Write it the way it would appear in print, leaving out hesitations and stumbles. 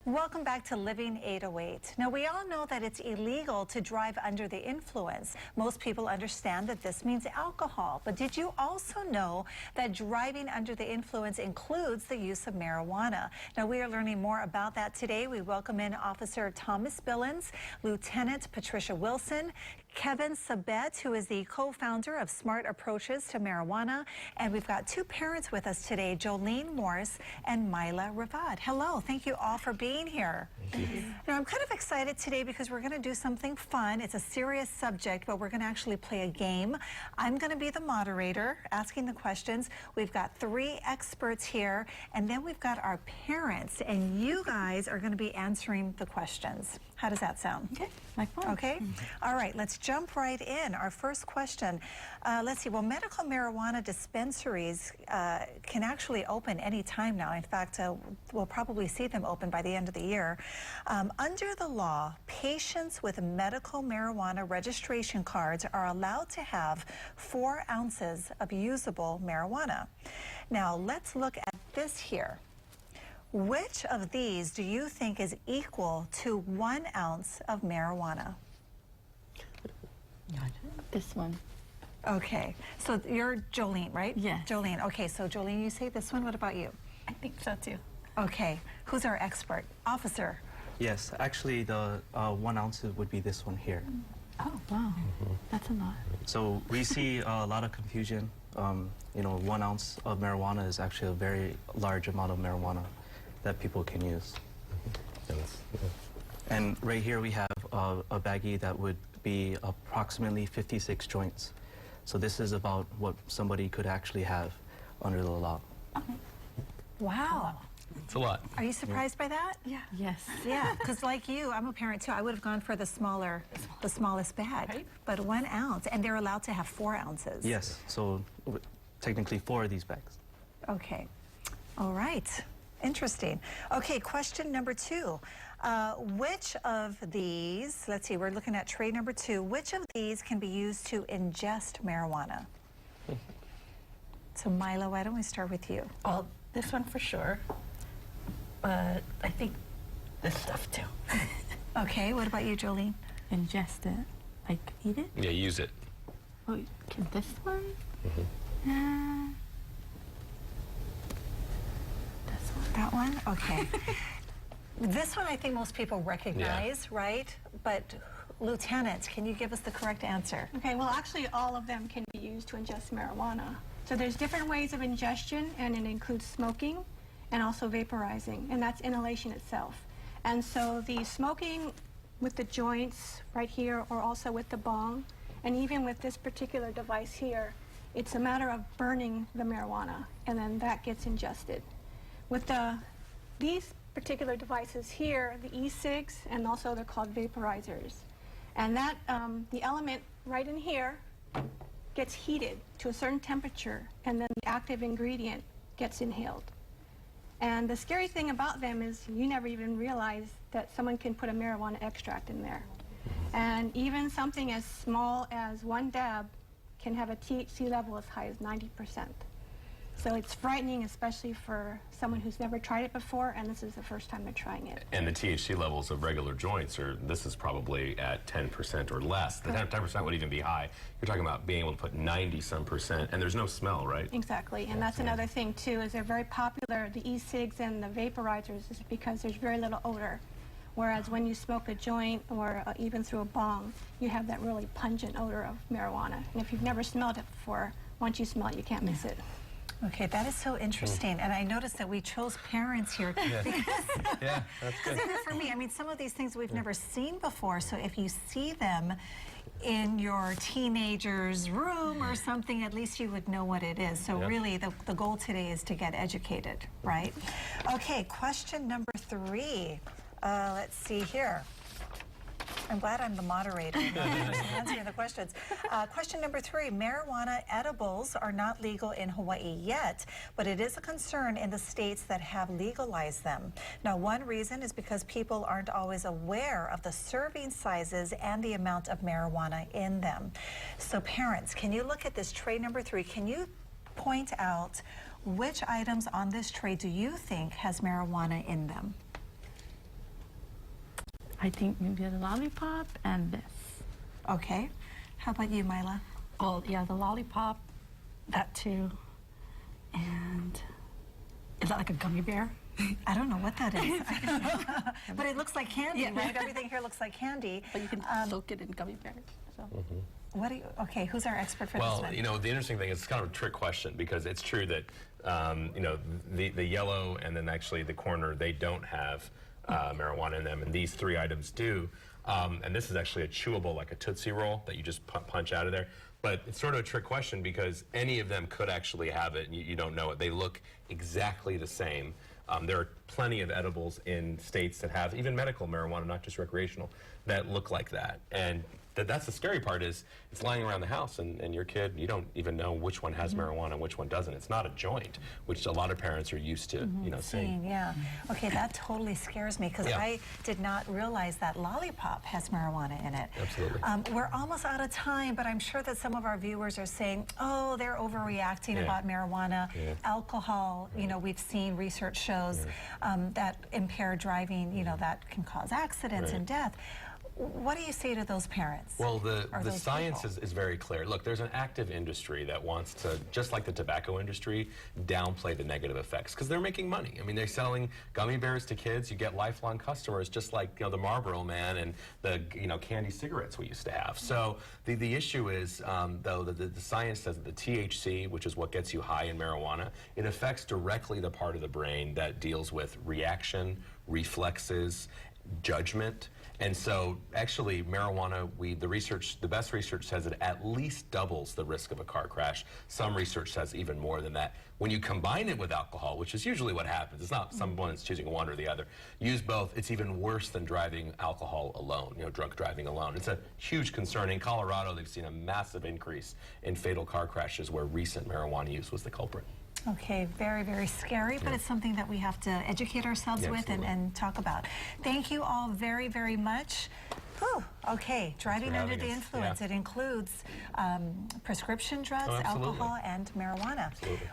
Welcome back to Living 808. Now, we all know that it's illegal to drive under the influence. Most people understand that this means alcohol. But did you also know that driving under the influence includes the use of marijuana? Now, we are learning more about that today. We welcome in Officer Thomas Billens, Lieutenant Patricia Wilson, Kevin Sabet, who is the co-founder of Smart Approaches to Marijuana. And we've got two parents with us today, Jolene Morse and Myla Ravad. Hello, thank you all for being here. Thank you. Now, I'm kind of excited today because we're going to do something fun. It's a serious subject, but we're going to actually play a game. I'm going to be the moderator asking the questions. We've got three experts here, and then we've got our parents, and you guys are going to be answering the questions. How does that sound? Okay, like fun. Okay. All right, let's jump right in. Our first question. Let's see. Well, medical marijuana dispensaries can actually open any time now. In fact, we'll probably see them open by the end of the year. Under the law, patients with medical marijuana registration cards are allowed to have 4 ounces of usable marijuana. Now, let's look at this here. Which of these do you think is equal to 1 ounce of marijuana? This one. Okay, so you're Jolene, right? Yes. Jolene. Okay, so Jolene, you say this one. What about you? I think so too. Okay, who's our expert? Officer. Yes, actually the 1 ounce would be this one here. Oh, wow. That's a lot. So we see a lot of confusion. You know, 1 ounce of marijuana is actually a very large amount of marijuana that people can use. And right here we have a baggie that would be approximately 56 joints. So this is about what somebody could actually have under the law. Okay. Wow. It's a lot. Are you surprised by that? Yeah. Yes. Yeah, because like you, I'm a parent too. I would have gone for the smallest bag. Right. But 1 ounce, and they're allowed to have 4 ounces. Yes, so technically 4 of these bags. Okay. All right. Interesting. Okay, question number 2. Which of these, let's see, we're looking at tray number 2, which of these can be used to ingest marijuana? So Myla, why don't we start with you? Well, this one for sure. But I think this stuff too. Okay, what about you, Jolene? Ingest it. Like eat it? Yeah, use it. Oh, can this one? This one? That one? Okay. This one I think most people recognize, right? But Lieutenant, can you give us the correct answer? Okay, well actually all of them can be used to ingest marijuana. So there's different ways of ingestion, and it includes smoking and also vaporizing, and that's inhalation itself. And so the smoking with the joints right here, or also with the bong, and even with this particular device here, it's a matter of burning the marijuana, and then that gets ingested. With these particular devices here, the e-cigs, and also they're called vaporizers. And that, the element right in here gets heated to a certain temperature, and then the active ingredient gets inhaled. And the scary thing about them is you never even realize that someone can put a marijuana extract in there. And even something as small as 1 dab can have a THC level as high as 90%. So it's frightening, especially for someone who's never tried it before, and this is the first time they're trying it. And the THC levels of regular joints this is probably at 10% or less. The 10% would even be high. You're talking about being able to put 90-some%, and there's no smell, right? Exactly, and that's another thing too, is they're very popular, the e-cigs and the vaporizers, is because there's very little odor. Whereas when you smoke a joint or even through a bong, you have that really pungent odor of marijuana. And if you've never smelled it before, once you smell it, you can't miss it. Okay, that is so interesting. And I noticed that we chose parents here. Yeah, yeah, that's good. For me, I mean, some of these things we've never seen before. So if you see them in your teenager's room or something, at least you would know what it is. So really, the goal today is to get educated, right? Okay, question number 3. Let's see here. I'm glad I'm the moderator answering the questions. Question number 3, marijuana edibles are not legal in Hawaii yet, but it is a concern in the states that have legalized them. Now, one reason is because people aren't always aware of the serving sizes and the amount of marijuana in them. So parents, can you look at this tray number 3? Can you point out which items on this tray do you think has marijuana in them? I think maybe the lollipop and this. Okay. How about you, Mila? Oh, yeah, the lollipop, that too. And is that like a gummy bear? I don't know what that is. But it looks like candy, Yeah. right? Everything here looks like candy. But you can soak it in gummy bears. So. What do you, okay, who's our expert for this Well, one? you know, the interesting thing is it's kind of a trick question because it's true that, you know, the yellow and then actually the corner, they don't have marijuana in them, and these three items do. And this is actually a chewable, like a Tootsie Roll that you just punch out of there. But it's sort of a trick question because any of them could actually have it, and you don't know it. They look exactly the same. There are plenty of edibles in states that have even medical marijuana, not just recreational, that look like that. And that's the scary part is it's lying around the house and your kid, you don't even know which one has marijuana and which one doesn't. It's not a joint, which a lot of parents are used to, you know, seeing. Yeah. Okay, that totally scares me because Yeah. I did not realize that lollipop has marijuana in it. Absolutely. We're almost out of time, but I'm sure that some of our viewers are saying, oh, they're overreacting Yeah. about marijuana. Yeah. Alcohol, you know, we've seen research shows that impaired driving, you know, that can cause accidents Right. and death. What do you say to those parents? Well, or the those science people? is very clear. Look, there's an active industry that wants to, just like the tobacco industry, downplay the negative effects because they're making money. I mean, they're selling gummy bears to kids. You get lifelong customers, just like, you know, the Marlboro Man and the, you know, candy cigarettes we used to have. So the issue is, though, the science says that the THC, which is what gets you high in marijuana, it affects directly the part of the brain that deals with reaction, reflexes, judgment. And so actually marijuana, the best research says it at least doubles the risk of a car crash. Some research says even more than that. When you combine it with alcohol, which is usually what happens, it's not someone is choosing one or the other, use both, it's even worse than driving alcohol alone, you know, drunk driving alone. It's a huge concern. In Colorado, they've seen a massive increase in fatal car crashes where recent marijuana use was the culprit. Okay, very, very scary, but it's something that we have to educate ourselves Yeah, with absolutely. and talk about. Thank you all very, very much. Whew, okay, driving under having the us. influence. Yeah. It includes prescription drugs, Oh, absolutely. alcohol, and marijuana. Absolutely.